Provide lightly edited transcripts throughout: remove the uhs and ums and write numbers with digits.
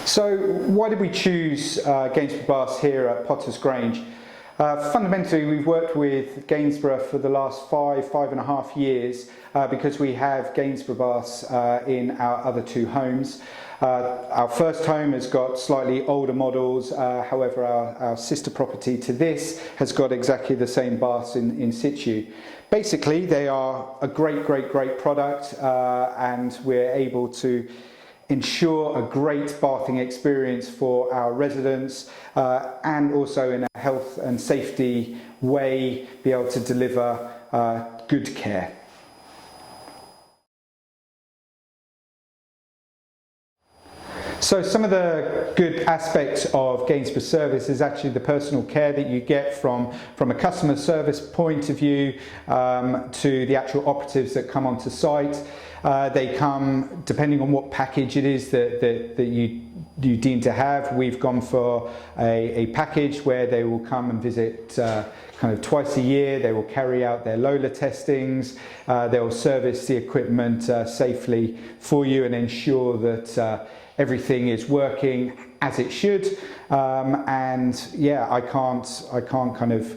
So why did we choose Gainsborough Baths here at Potters Grange? Fundamentally, we've worked with Gainsborough for the last 5.5 years because we have Gainsborough Baths in our other two homes. Our first home has got slightly older models, however our sister property to this has got exactly the same baths in situ. Basically, they are a great product and we're able to ensure a great bathing experience for our residents and also in a health and safety way be able to deliver good care. So some of the good aspects of Gainsborough service is actually the personal care that you get from a customer service point of view to the actual operatives that come onto site. They come depending on what package it is that you deem to have. We've gone for a package where they will come and visit kind of twice a year. They will carry out their Lola testings. They will service the equipment safely for you and ensure that everything is working as it should, and yeah, I can't kind of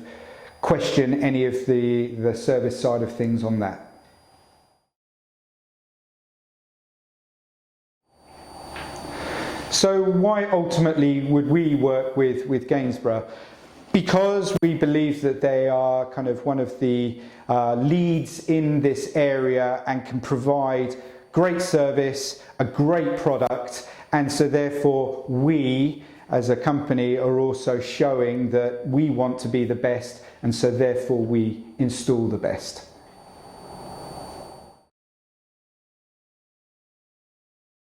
question any of the service side of things on that. So why ultimately would we work with Gainsborough? Because we believe that they are kind of one of the leads in this area and can provide great service, a great product, and so therefore we as a company are also showing that we want to be the best, and so therefore we install the best.